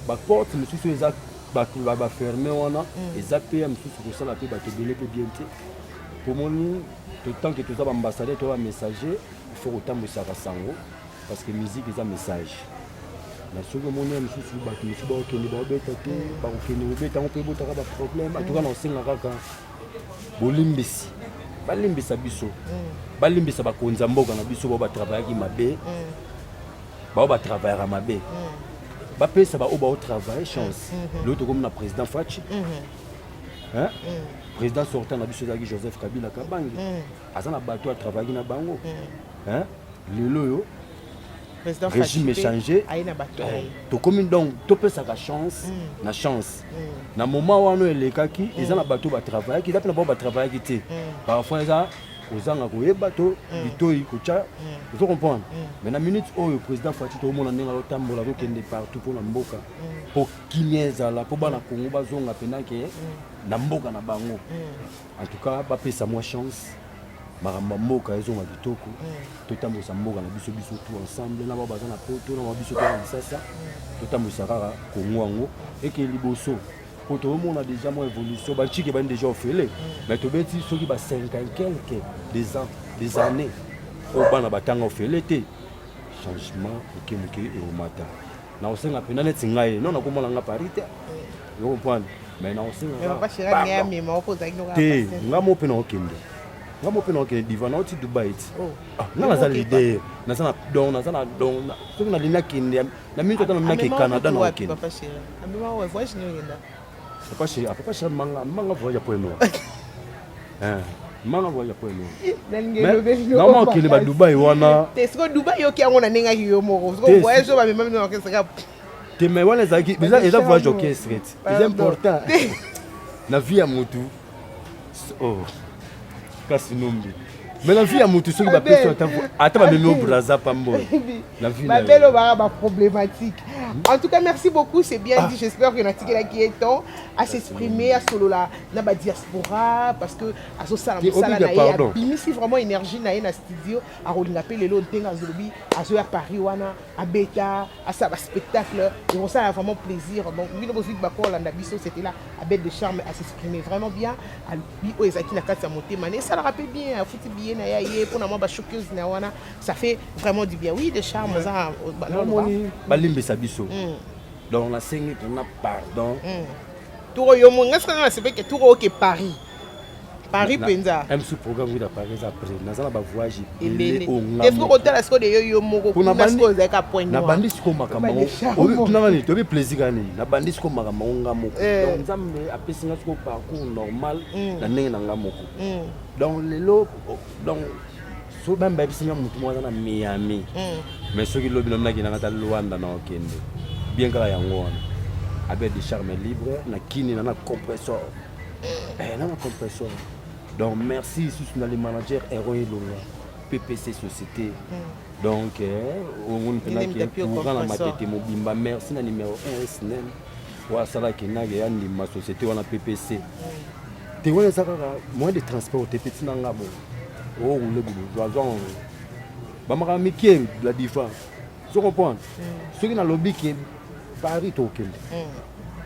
ba porte mususu eza ba fermé wana eza pe mususu ko sala pe ba te belé pe bien te pour moni tout tant que tout ça ambassadeur to ba messager il faut autant de ça sango parce que musique est un message. Na soki moni mususu bato mususu bakende babeta te bakokende kobeta ngo mpe botaka baproblème atuka na osenga kaka bolimbisi balimbisa biso balimbisa bakonza mboka na biso bao batravaillaki mabe bao batravaillaka mabe bapesa bao baotravaille chance l'autre comme na président Fachi président sortant na biso ezalaki Joseph Kabila Kabange aza na bato atravaillaki na bango lelo oyo régime échangé to comme donc to pesa ka chance na chance na moment wana elekaki eza na bato ba travail ki dape na ba travail ki te parfois eza ozanga ko yebato bitoi ko cha vous comprenez mais na minute oyo président Fati to mona ndenga lo tambola ko kende partout pour na mboka pour kinyeza la pour bana Congo bazonga penake na mboka na bango en tout cas ba pesa moi chance makambo mboka ezonga kitoko totambusa mboka na biso tout ensemble na baza na poto na biso to na Lisasa totambusa kaka kongwango eke liboso ko to mona déjà mo évolution ba chiki ba déjà ofele mais to beti soki ba 50 quelques des années au bana batanga ofele te changement okemuke e mata na osenga pena neti ngai non na komona nga parité yo comprendre mais na osenga mais pas chéri ngami ma opposa ino ka te ngamo pena okende ngamo pena okende diva na oti Dubai nga naza leader naza na don soki na lina kende na minto tana mina ke Canada na okende papa chéri amema wa voyage ni yenda papa chéri manga voyage pour nous manga voyage pour nous non okende ba Dubai wana te siko Dubai yo ki ngona ninga ki yo moko siko voyage ba mema no ke saka te mais wana zaki eza voyage orchestre c'est important na vie ya mutu kasi nombi mais la vie ya mutu soki ba personne ata ba meme au Brazza pambo la vie ba belo ba problématique. En tout cas, merci beaucoup, c'est bien dit. J'espère que Natiki là qui est temps à s'exprimer, à solo la na ba diaspora parce que à so sala musala na ya bimisi vraiment énergie na na studio à rolinga pe lelo ntenga zolobi à zo à Paris wana à Beta à ça spectacle et on ça a vraiment plaisir. Donc bino bozui ba ko landa biso c'était là à Belle de Charme à s'exprimer vraiment bien à bi o ezaki na kati ya motema ne ça le rappelle bien à futi bien na ya ye pour na moi ba choqueuse na wana ça fait vraiment du bien. Oui, de Charme ça ba limbisa biso. Donc la scène on a pardon. Touro yo mo ngasa na sebe ke touro ke Paris. Paris penza. Même ce programme oui la Paris après. Na ba voyage belé au ngam. Est-ce que hôtel est-ce que yo moko kuna sko za ka point na bandi sko makambo. Obi tuna ngani to be plaisir gani. Na bandi sko makambo ngamo. Donc nzambe apesi nga sko parcours normal na ndenge na ngamoko. Donc lelo donc so même ba bisinga mutu mwana na Miami. Mais ce qui lobi na ki na ta Luanda na okende. Bien que yango avec des charmes libres na kini na compresseur na compresseur donc merci ici sur les managers Héros et Longa PPC société donc on pena qui pour na matete mobimba merci na numéro 1 SNM wa sala kinage ya ndima société wana PPC te wona saka moyen de transport te petit na ngabo o le boulot doit ba maka mikie la difa tu comprends ce qui na lobby qui Paris token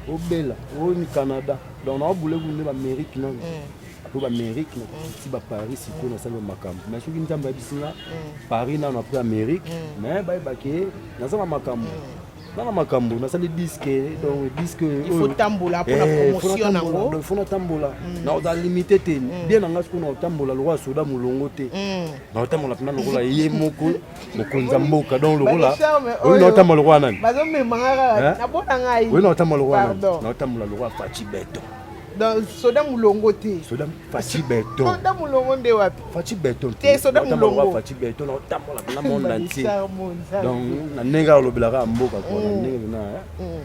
au Bella au Canada donc on a voulu venir Amérique non pour Amérique si ba Paris si ko na sala makambo mais soki nzamba bisinga Paris na pris Amérique mais ba baké na sala makambo na makambo na sala disque donc disque il faut tambola pour la promotion nango il faut tambola na da limité te bien na ngasko na tambola le roi soda mulongo te na tambola pina lokola ye moko mokonza mboka donc lokola oui na tambola roi nani bazo me mangara na bona ngai oui na tambola roi nani na tambola le roi Fachi Beton donc soda mulongo te soda Fachi Beton soda mulongo nde wapi Fachi Beton te soda mulongo Fachi Beton na tambola na monde entier donc na nenga lobelaka mboka ko na nenga na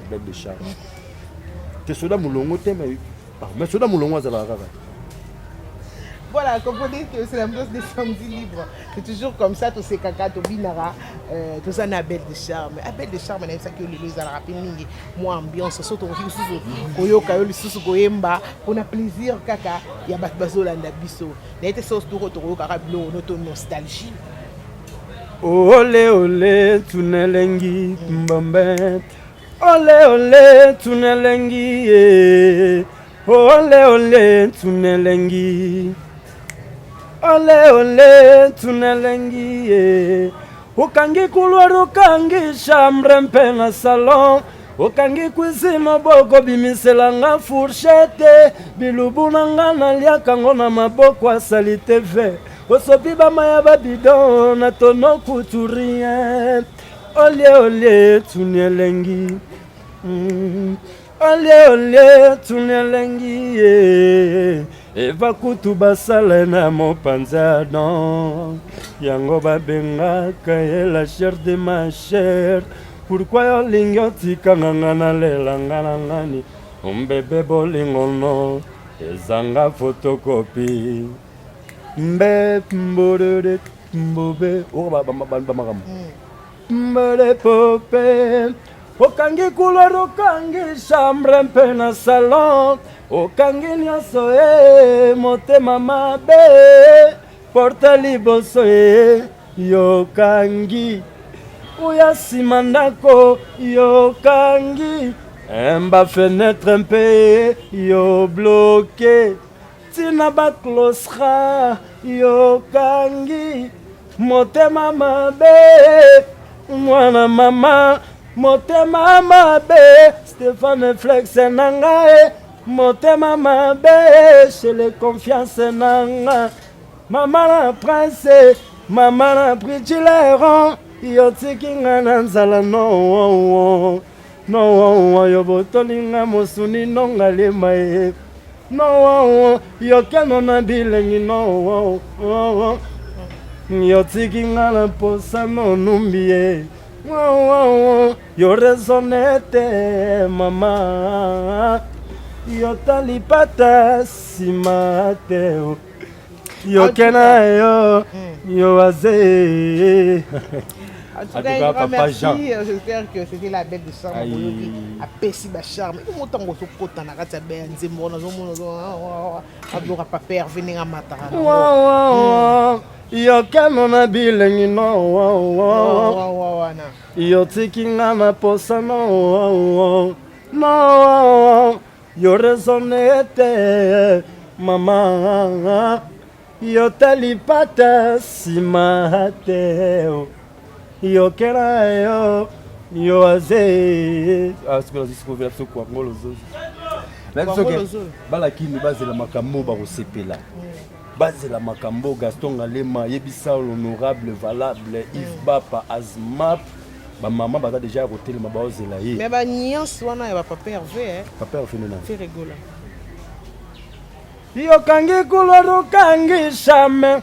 Belle de Charme te soda mulongo te mais soda mulongo azala kaka. Voilà, comprenez que c'est l'ambiance des samedis libres. C'est toujours comme ça, tous ces caca, tout binara, tout ça n'a Belle de Charme. À Belle de Charme, on a ça que les ala rappeling, moi ambiance, surtout au sous koyo kayo le sous koyemba, on a plaisir caca, il y a batbazo la ndabiso. N'était sauce tout retour kaka blo, notre nostalgie. Olé olé, tunelengi mbambet. Olé olé, tunelengi. Olé olé, tunelengi. Ole ole tunelengi ukangi kulwa ukangi chambre mpe na salon ukangi kwizima boko bimisela nga fourchette bilubu nanga naliaka ngo na maboko asali tv osopi bamaya babidon na tono couturien ole ole tunelengi ole ole tunelengi Eva kutu basala na mopanza non yango babengaka ye la chair de ma chair pourquoi yo lingo tikanga na lela ngana ngani ombebe bolingo no ezanga photocopy mbe mbore mbobe o ba makam mbere pope okangi kulwa okangi chambre mpe na salon okangi nyonso motema mabe porta liboso yokangi oya nsima ndako yokangi ba fenêtre mpe yo bloqué tina baklosra yokangi motema mabe mwana mama motema mabe Stéphane Flex nanga motema mabe chez les confiance nanga mama na prince mama na prichileron yotiki nga na nzala no yo botolinga mosuni nonga lema ye no yokeno na bilengi no yotiki nga na posa no numbi ye yo resonete mama yotalipata sima te yokena yo aze. En tout cas, un grand merci. J'espère que c'était la belle de Charme qui a péci ma charme. Comment t'en vas au potin à la belle Zemmour dans un monde à pas père venir à Matara. Yo kanona bilengi no yo tikinga na posa no yo resonete mama yo talipata simate yo kera yo aze sikula sikovela sokwa ngolo zozo bala kimi bazela makambo ba kosepela bazela makambo Gaston Ngalema yebisa l'honorable valable Yves Bapa Azmap ba maman baza déjà côté le mabazela ye mais ba niance wana ya papa Hervé papa Hervé nena fait rigola yo kangi kuloro kangi shame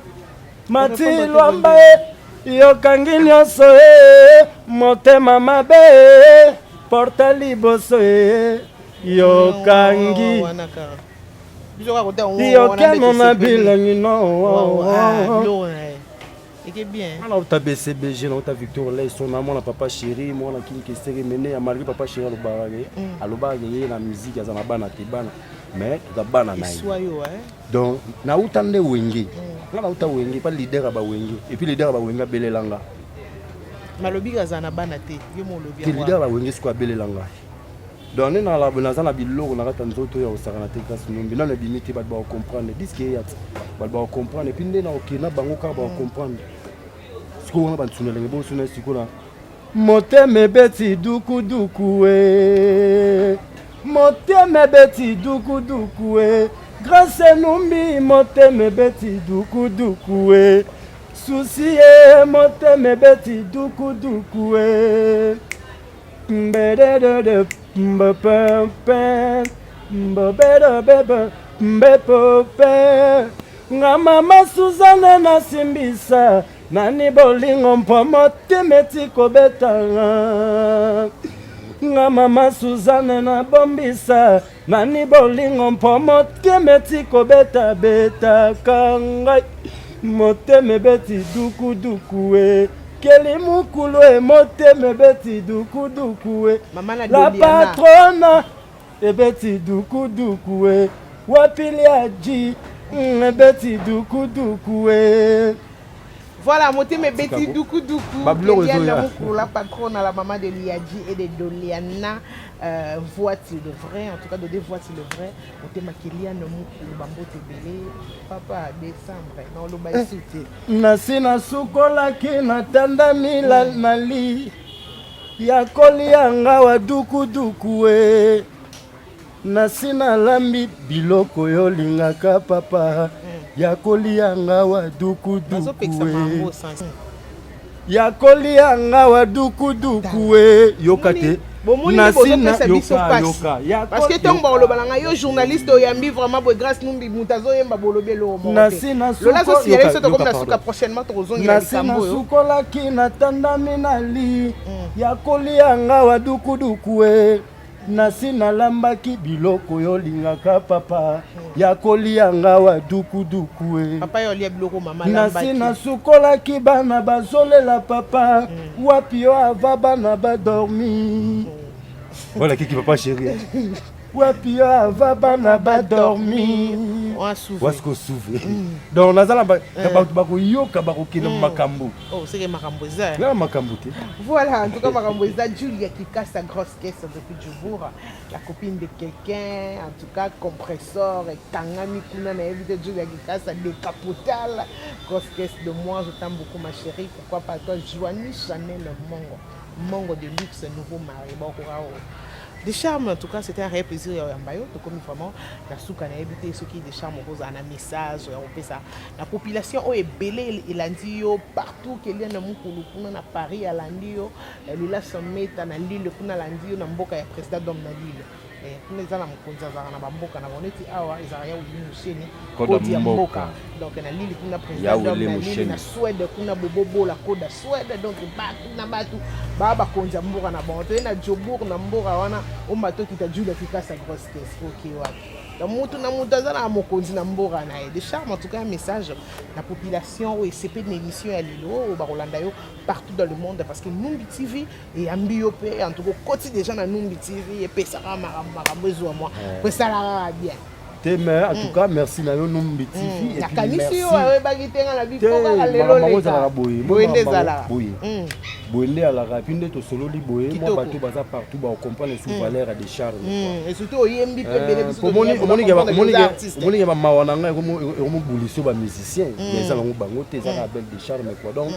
matilwa mbae yo kangi nyonso motema mabe porta liboso yo kangi yo kanona bilengi no et bien on a BCBG on a Victor Lay son amant la papa chéri moi na kini kestere mené ya malgré papa chéri alobage na musique ya na bana te bana mais za bana na donc na utande wenge na uta wenge pas leader ba wenge et puis leader ba wenge belelanga malobi za na bana te yo mo lobi leader ba wenge siko belelanga donc na la bonaza na biloko na kata nzoto ya osaka na te grâce nombi na limite ba comprendre disque ya ba comprendre et puis ndena okina bango ka ba comprendre siko wana bantsuna lenge bo suna siko na moteme beti duku duku moteme beti duku duku grâce nombi moteme beti duku duku souci moteme beti duku duku mbedede mbepepe mbebede bebe mbepepe nga mama Suzanne na simbisa nani bolingo mpo motema tikobetanga nga mama Suzanne na bombisa nani bolingo mpo motema tikobeta beta kangai motema beti duku duku keli mukulu motema beti duku duku la patrona ebeti duku duku wapili aji beti duku duku voilà motema beti duku duku la patronne la maman de Liadji et de Doliana voiture de vrai en tout cas de deux voitures de vrai motema Kiliane mukulu bambote belé papa décembre na loba isute nasina sukola kina tandami la nali ya kolianga wa duku duku nasina lambi biloko yo lingaka papa ya kolianga wa duku duku ya kolianga wa duku duku yokate nasina yoka parce que tant ba lobalanga yo journaliste oyambi vraiment bo grâce numbi mutazo yemba bolobelo mo nasina suko prochainement tozongi nasina sukola kina tandami nali ya kolianga wa duku duku nasina lambaki biloko yo lingaka papa ya kolianga wa duku duku papa yo lia biloko mama lambaki nasina sukolaki bana bazolela papa wapi yo ava bana badormi voilà kiki papa chéri Wapia va bana ba dormir. Wasko souve. Donc nazala ba bako yoka bako kina makambo. Oh, c'est que makambo ça. Na makambo te. Voilà, en tout cas makambo ça Julia qui casse sa grosse caisse depuis Djoubourg, la copine de quelqu'un, en tout cas compresseur et tangami kuna na évité Julia qui casse sa décapotale, grosse caisse de moi, je t'aime beaucoup ma chérie, pourquoi pas toi Joanie Chanel Mongo de luxe nouveau mari bon des charmes en tout cas c'était un réel plaisir ya mbayo to comme vraiment la souka na éviter ce qui des charmes rose un message on fait ça la population o ebelé elandi yo partout qu'il y a na mukulu kuna na Paris à landio lila someta na Lille kuna landio na mboka ya président d'homme na Lille kuna za na mkonza za na bamboka na boneti awa izaya ulimusheni kodi ya mboka donc na Lille kuna président d'homme na Lille na Suède kuna bobobo la code ya Suède donc batu baba konza mboka na bonte na Djoubourg na mboka wana ombato kitajula kikasa grosse caisse OK wapi donc mutu na mutu za na mokonzi na mboka na de charme en tout cas un message la population et CP de émission ya lilo ba Rolanda yo partout dans le monde parce que Numbi TV et Ambio pe en tout cas côté des gens na Numbi TV et pesa makambo zo moi pour ça la bien mais en tout cas merci na yo Numbi TV et puis merci ba gitenga la bifoka la lelo le boyende zala boyende ala rapide to solo li boye moi bato baza partout ba comprendre sous valeur des charmes et surtout oyembi pe bele biso omoni ba mawana nga ko buliso ba musicien mais ça ngo bango te za belle des charmes quoi donc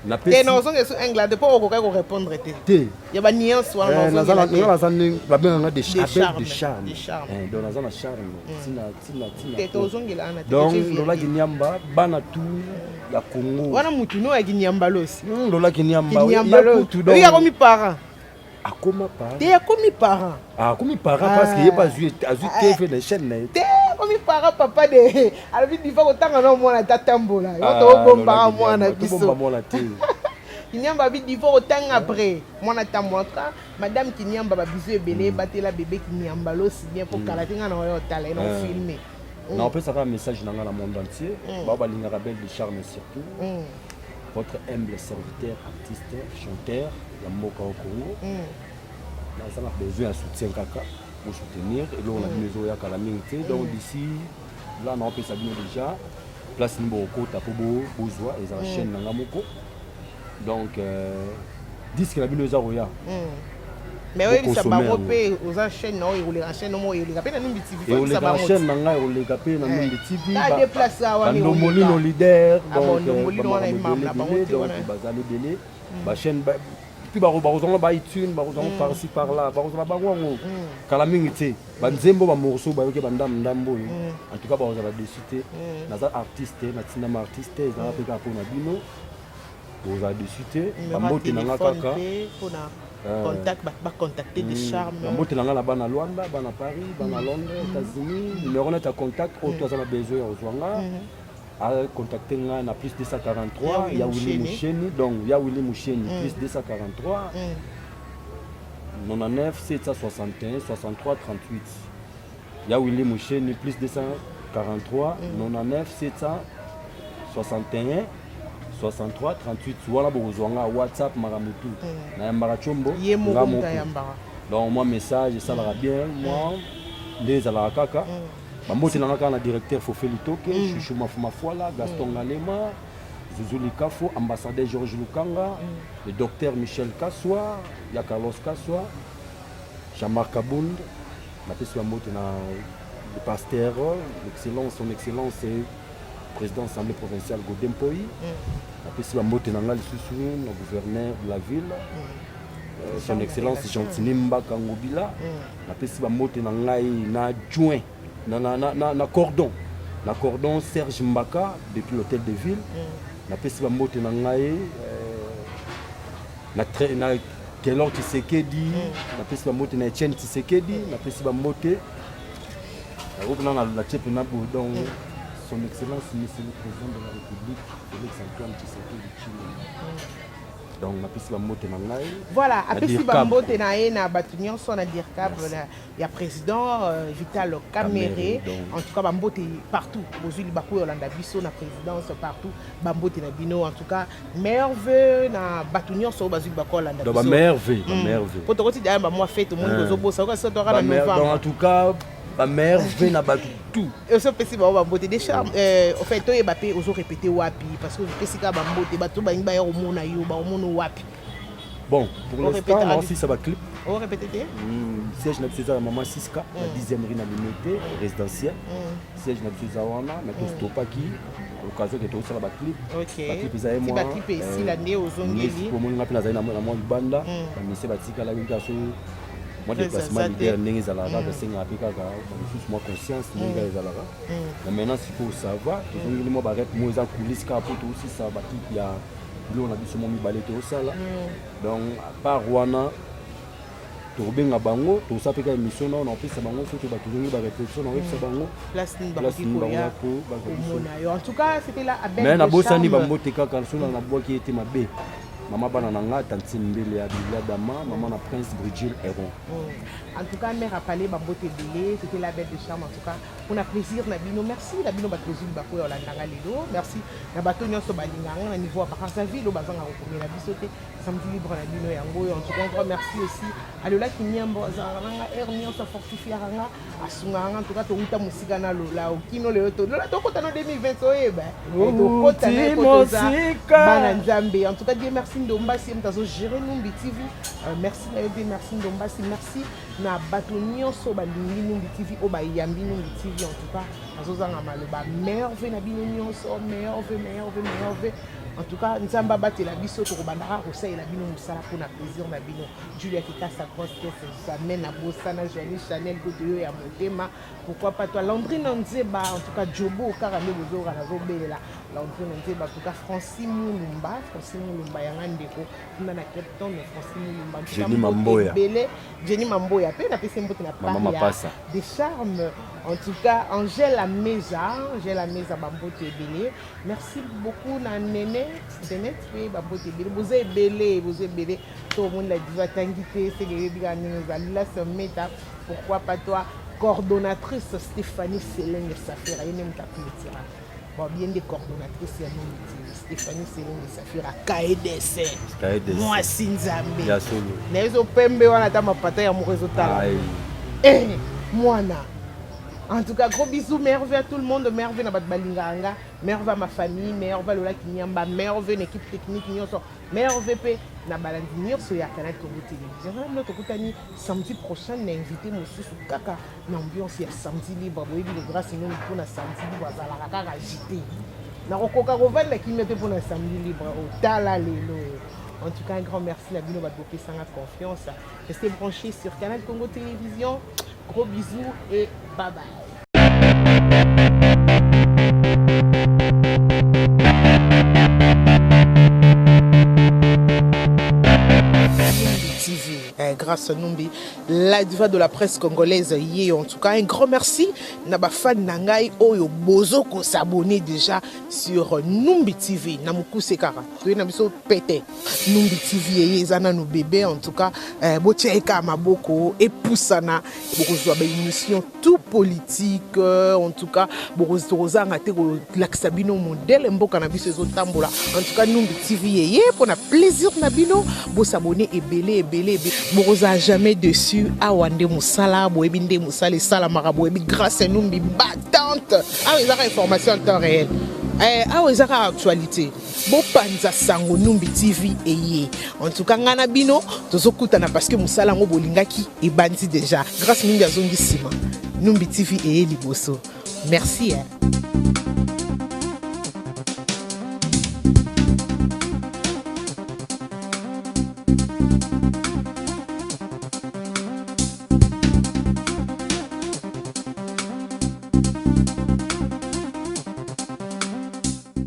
na pesi non zonge so anglais de pas ko répondre te ya ba nuance wana non ba benga des charmes donc na charme tina te zonge la na te donc lola kinyamba bana tu ya Congo wana mutu no ya kinyamba losi lola kinyamba ya ko mi parent akoma parent te akomi parent akomi parent parce qu'il est pas joué TV les chaînes na te akomi parent papa de alabi difa ko tanga no mona tatambola yo to bomba mwana biso bomba mwana te Kinyamba bi difa ko tanga après mwana tambola madame Kinyamba ba biso ebele batela bébé Kinyamba lo si bien pour kalatinga na yo tala et non filmer non peut ça faire un message dans le monde entier baba linga rebelle de charme surtout votre humble serviteur artiste chanteur la moka au Congo ça a besoin de soutien kaka pour soutenir et là on a une maison ya calamité donc d'ici là on peut s'abonner déjà place Mboko tapobo bozwa et la chaîne nanga moko donc disque la bino za roya mais oui ça va repé aux chaînes non il les chaîne non il les appelle Numbi TV ça va chaîne nanga il les appelle Numbi TV ba déplacer wa no molino leader donc molino wana imam la bango donc bazali belé ba chaîne puis bazonga ba iTunes bazonga par-ci par-là bazonga bango kala mingi te banzembo ba morceau ba yoke bandambo en tout cas bazala dessus naza artiste na tinama artiste za peka ko na bino bazala dessus bambote nanga kaka contact ba contacter des charmes bambote nanga na bana Luanda bana Paris bana Londres États-Unis numéro net à contact auto za na besoin ozwanga à contacter na plus 243 ya Willy Moucheni donc ya Willy Moucheni plus 243 99 761 63 38 ya Willy Moucheni plus 243 99 761 63 38 voilà bozwanga WhatsApp maramutu na yambara chombo donc moi message ça va bien moi les ala kaka bambote nanga kana directeur Fofeli Toke Chouchou Mafuala Gaston Galema Zuzuli Kafo ambassadeur Georges Lukanga le docteur Michel Kaswa ya Carlos Kaswa Jean-Marc Abound la pesi bambote na le pasteur l'excellence son excellence et président de l'Assemblée provinciale Godem Poi la pesi bambote nanga lisusu le gouverneur de la ville son excellence Jean-Tinimba Kangobila la pesi bambote nanga na juin na cordon Serge Mbaka depuis l'hôtel de ville na pesi bambote na ngai na Kelor Tshisekedi na pesi bambote na Etienne Tshisekedi na pesi bambote na la chef na donc son excellence monsieur le président de la République Félix Antoine Tshisekedi Donc na pesi ba mbote na ngai. Voilà, apesi ba mbote na ye na batu nyonso na DIRCAB ya président Vital Kamerhe. En tout cas ba mbote partout. Bozuli bako Yolanda biso na présidence partout. Ba mbote na bino en tout cas merveille na batu nyonso bazuli bako Yolanda biso. Ba merveille, ba merveille. Poto koti da ba moi fête monde bozo bosa ko so to na novembre. Donc en tout cas ba merveille na batu tout. Et ce petit ba mbote des charmes en fait to yeba pe ozo répéter wapi parce que pesi ka ba mbote batu ba ngba ya omona yo ba omona wapi. Bon, pour l'instant, on aussi ça va clip. On répète. Siège na César maman 6K, la 10e rue na limité résidentielle. Siège na César wana, mais tout stoppa qui l'occasion que tout ça va clip. OK. Ba clip za moi. Ba clip ici la né aux ongeli. Pour mon ngapela za na moi banda, ba mise ba tika la winga so. Moi déplacement leader ndenge za la ba senga apika ka, ba plus moi conscience ndenge za la. Mais maintenant s'il faut savoir, tout ngeli moi ba rep moi za coulisses ka pour aussi ça ba clip ya on a vu ce moment balé au sala. Donc par Rwanda tobenga bango to sapeka émission na on pesa bango surtout ba toujours ba réflexion on pesa bango place ni ba ko en tout cas c'était là à belle mais na bosani ba mbote kaka sona na boki était mabe maman bana nanga tante mbele ya Biblia dama maman na prince Brigil Héron. En tout cas mère a parlé ba mbote belé c'était la belle de charme en tout cas on a plaisir na bino merci na bino ba plaisir ba ko Yolanda lelo merci na bato nyonso ba linganga na niveau ba kasa ville bazanga ko komela biso te samedi libre na bino yango en tout cas un grand merci aussi alola kinyambo azanga hernia sa fortifier nga asunga en tout cas to uta musika na lola okino le to lola to kota no 2020 oyeba to kota na koza bana nzambe en tout cas Dieu merci Ndombasi mtazo gérer Numbi TV merci na Dieu merci Ndombasi merci na bato nyonso balingi Numbi TV o ba yambi Numbi TV en tout cas azozanga maloba merveille na bino nyonso merveille en tout cas nzamba batela biso to kobandaka kosalela bino musala pona plaisir na bino Julia Kikasa grosse caisse jamais na bosana Joanie Chanel goto ya motema pourquoi pas toi Landrine Nzeba en tout cas Jobo karane bozora na zobelela Landrine Nzeba en tout cas Francine Mulumba yanga ndeko kuna na Cape Town Francine Mulumba Jenny Mamboya pe na pese mbote na Paris des charmes en tout cas Angela Meza bambote belé merci beaucoup na Nene Zenet pe bambote belé vous belé tout le monde la diva tangité c'est les biganés la semeta pourquoi pas toi coordonnatrice Stéphanie Célène Safira yene mtakuletira bon bien des coordonnatrices ya nous Stéphanie Célène Safira KDC moi Sinzambe ya solo nezo pembe wana ta mapata ya morezo tala mwana. En tout cas, gros bisous, merveille à tout le monde, merveille à Balinganga, merveille à ma famille, merveille à Lola Kinyamba, merveille à l'équipe technique, merveille à Balandinir sur la canal Congo Télévision. Notre compagnie, samedi prochain, on a invité monsieur sur Kaka, l'ambiance est samedi libre. Vous voyez, les grâces, nous pour la samedi libre, à la Kaka agité. Nous avons Kokarovan qui met pour la samedi libre, au Tala Lelo. En tout cas, un grand merci à Bino Badbopé Sanga Confiance. Restez branchés sur Canal Congo Télévision. Gros bisous et bye bye. Grâce à Numbi, la diva de la presse congolaise, en tout cas un grand merci na fan nangai oyo bozo ko s'abonner déjà sur Numbi TV na mukuse kara to na biso pété Numbi TV ezana no bébé en tout cas botieka maboko epusana bokozwa ba émission tout politique en tout cas bokozanga te ko lakisa bino modèle mboka na biso ezotambola en tout cas Numbi TV pour na plaisir na bino bo s'abonner ebele Boza jamais dessus à Wande Moussala, Boebinde Moussala, Sala Maraboebi, grâce à Numbi battante. Ah, ils ont information en temps réel. Ah, ils ont actualité. Bon, Panza Sango Numbi TV et en tout cas, Nganabino, Tozokutana parce que Moussala Ngobolingaki est bandi déjà. Grâce à Numbi Azongi Sima, Numbi TV et Liboso. Merci.